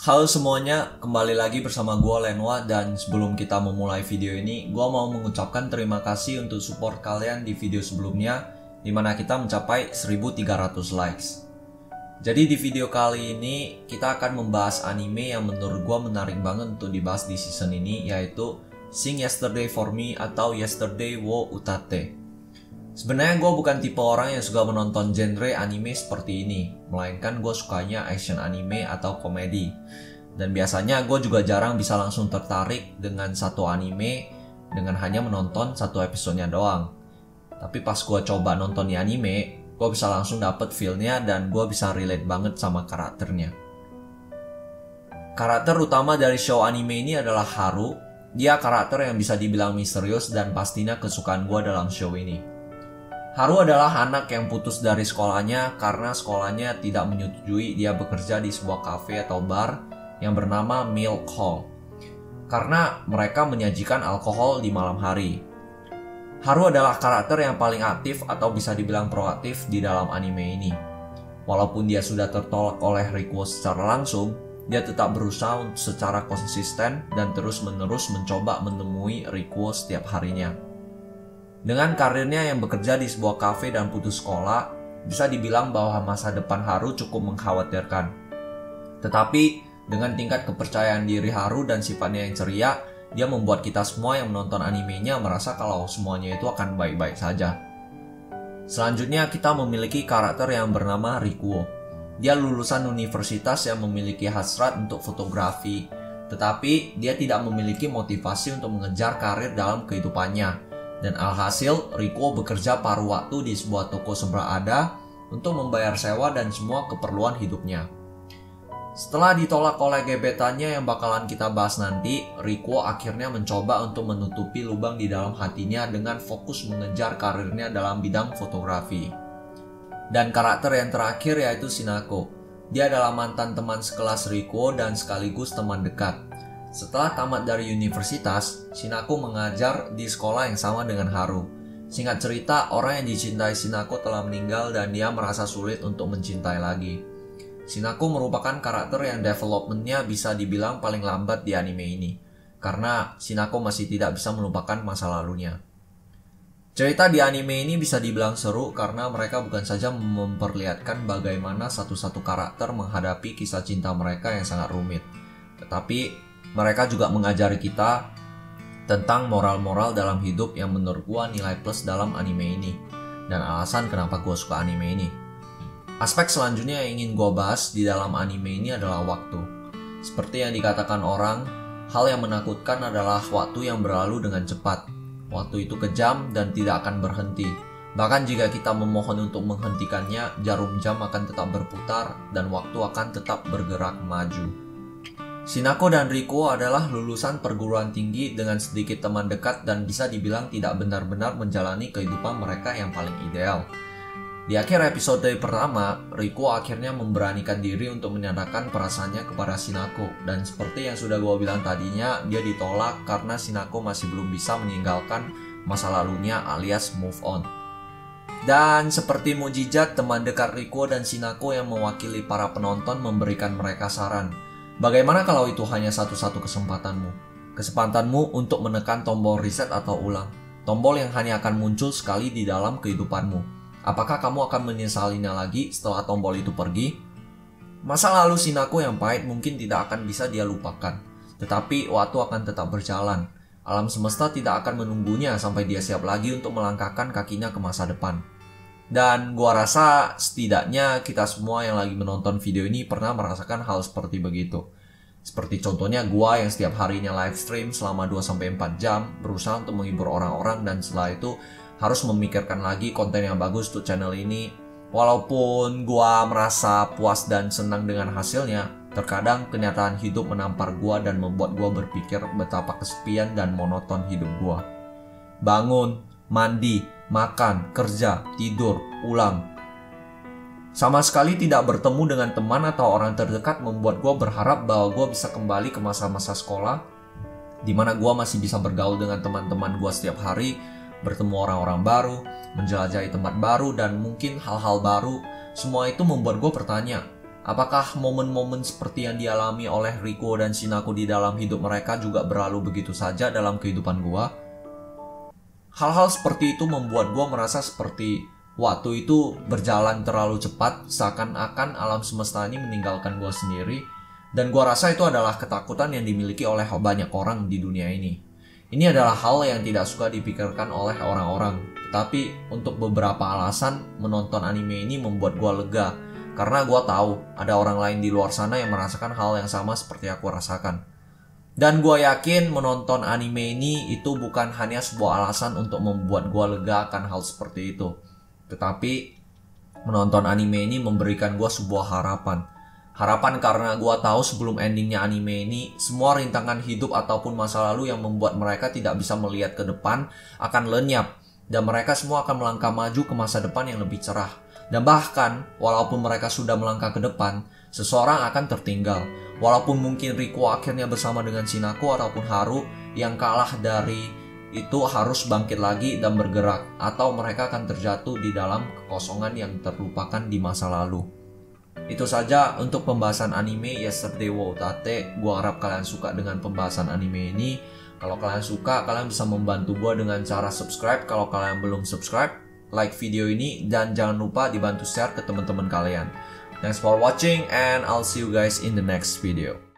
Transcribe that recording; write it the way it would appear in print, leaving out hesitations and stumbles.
Halo semuanya, kembali lagi bersama gue Lenwa. Dan sebelum kita memulai video ini, gue mau mengucapkan terima kasih untuk support kalian di video sebelumnya, dimana kita mencapai 1300 likes. Jadi di video kali ini kita akan membahas anime yang menurut gue menarik banget untuk dibahas di season ini, yaitu Sing Yesterday for Me atau Yesterday wo Utate. Sebenarnya gue bukan tipe orang yang suka menonton genre anime seperti ini, melainkan gue sukanya action anime atau komedi. Dan biasanya gue juga jarang bisa langsung tertarik dengan satu anime dengan hanya menonton satu episodenya doang. Tapi pas gue coba nonton di anime, gue bisa langsung dapet feel-nya dan gue bisa relate banget sama karakternya. Karakter utama dari show anime ini adalah Haru. Dia karakter yang bisa dibilang misterius dan pastinya kesukaan gue dalam show ini. Haru adalah anak yang putus dari sekolahnya karena sekolahnya tidak menyetujui dia bekerja di sebuah kafe atau bar yang bernama Milk Hall, karena mereka menyajikan alkohol di malam hari. Haru adalah karakter yang paling aktif atau bisa dibilang proaktif di dalam anime ini. Walaupun dia sudah tertolak oleh Rikuo secara langsung, dia tetap berusaha untuk secara konsisten dan terus-menerus mencoba menemui Rikuo setiap harinya. Dengan karirnya yang bekerja di sebuah kafe dan putus sekolah, bisa dibilang bahwa masa depan Haru cukup mengkhawatirkan. Tetapi, dengan tingkat kepercayaan diri Haru dan sifatnya yang ceria, dia membuat kita semua yang menonton animenya merasa kalau semuanya itu akan baik-baik saja. Selanjutnya, kita memiliki karakter yang bernama Rikuo. Dia lulusan universitas yang memiliki hasrat untuk fotografi, tetapi dia tidak memiliki motivasi untuk mengejar karir dalam kehidupannya. Dan alhasil, Rikuo bekerja paruh waktu di sebuah toko seberada untuk membayar sewa dan semua keperluan hidupnya. Setelah ditolak oleh gebetannya yang bakalan kita bahas nanti, Rikuo akhirnya mencoba untuk menutupi lubang di dalam hatinya dengan fokus mengejar karirnya dalam bidang fotografi. Dan karakter yang terakhir yaitu Shinako. Dia adalah mantan teman sekelas Rikuo dan sekaligus teman dekat. Setelah tamat dari universitas, Shinako mengajar di sekolah yang sama dengan Haru. Singkat cerita, orang yang dicintai Shinako telah meninggal dan dia merasa sulit untuk mencintai lagi. Shinako merupakan karakter yang developmentnya bisa dibilang paling lambat di anime ini, karena Shinako masih tidak bisa melupakan masa lalunya. Cerita di anime ini bisa dibilang seru karena mereka bukan saja memperlihatkan bagaimana satu-satu karakter menghadapi kisah cinta mereka yang sangat rumit, tetapi mereka juga mengajari kita tentang moral-moral dalam hidup yang menurut gua nilai plus dalam anime ini, dan alasan kenapa gua suka anime ini. Aspek selanjutnya yang ingin gua bahas di dalam anime ini adalah waktu. Seperti yang dikatakan orang, hal yang menakutkan adalah waktu yang berlalu dengan cepat. Waktu itu kejam dan tidak akan berhenti. Bahkan jika kita memohon untuk menghentikannya, jarum jam akan tetap berputar dan waktu akan tetap bergerak maju. Shinako dan Rikuo adalah lulusan perguruan tinggi dengan sedikit teman dekat dan bisa dibilang tidak benar-benar menjalani kehidupan mereka yang paling ideal. Di akhir episode pertama, Rikuo akhirnya memberanikan diri untuk menyatakan perasaannya kepada Shinako, dan seperti yang sudah gue bilang tadinya, dia ditolak karena Shinako masih belum bisa meninggalkan masa lalunya alias move on. Dan seperti mujizat, teman dekat Rikuo dan Shinako yang mewakili para penonton memberikan mereka saran. Bagaimana kalau itu hanya satu-satu kesempatanmu? Kesempatanmu untuk menekan tombol reset atau ulang. Tombol yang hanya akan muncul sekali di dalam kehidupanmu. Apakah kamu akan menyesalinya lagi setelah tombol itu pergi? Masa lalu Shinako yang pahit mungkin tidak akan bisa dia lupakan. Tetapi waktu akan tetap berjalan. Alam semesta tidak akan menunggunya sampai dia siap lagi untuk melangkahkan kakinya ke masa depan. Dan gua rasa setidaknya kita semua yang lagi menonton video ini pernah merasakan hal seperti begitu. Seperti contohnya gua yang setiap harinya live stream selama 2-4 jam berusaha untuk menghibur orang-orang, dan setelah itu harus memikirkan lagi konten yang bagus untuk channel ini. Walaupun gua merasa puas dan senang dengan hasilnya, terkadang kenyataan hidup menampar gua dan membuat gua berpikir betapa kesepian dan monoton hidup gua. Bangun, mandi, makan, kerja, tidur, ulang. Sama sekali tidak bertemu dengan teman atau orang terdekat membuat gue berharap bahwa gue bisa kembali ke masa-masa sekolah, di mana gue masih bisa bergaul dengan teman-teman gue setiap hari, bertemu orang-orang baru, menjelajahi tempat baru, dan mungkin hal-hal baru. Semua itu membuat gue bertanya, Apakah momen-momen seperti yang dialami oleh Riko dan Shinako di dalam hidup mereka juga berlalu begitu saja dalam kehidupan gua? Hal-hal seperti itu membuat gua merasa seperti waktu itu berjalan terlalu cepat, seakan-akan alam semesta ini meninggalkan gua sendiri. Dan gua rasa itu adalah ketakutan yang dimiliki oleh banyak orang di dunia ini. Ini adalah hal yang tidak suka dipikirkan oleh orang-orang. Tetapi untuk beberapa alasan, menonton anime ini membuat gua lega. Karena gue tahu ada orang lain di luar sana yang merasakan hal yang sama seperti aku rasakan. Dan gue yakin menonton anime ini itu bukan hanya sebuah alasan untuk membuat gue lega akan hal seperti itu. Tetapi menonton anime ini memberikan gue sebuah harapan. Harapan karena gue tahu sebelum endingnya anime ini, semua rintangan hidup ataupun masa lalu yang membuat mereka tidak bisa melihat ke depan akan lenyap. Dan mereka semua akan melangkah maju ke masa depan yang lebih cerah. Dan bahkan, walaupun mereka sudah melangkah ke depan, seseorang akan tertinggal. Walaupun mungkin Riko akhirnya bersama dengan Shinako ataupun Haru yang kalah dari itu harus bangkit lagi dan bergerak. Atau mereka akan terjatuh di dalam kekosongan yang terlupakan di masa lalu. Itu saja untuk pembahasan anime Yesterday wa Utate. Gua harap kalian suka dengan pembahasan anime ini. Kalau kalian suka, kalian bisa membantu gua dengan cara subscribe. Kalau kalian belum subscribe, like video ini, dan jangan lupa dibantu share ke teman-teman kalian. Thanks for watching and I'll see you guys in the next video.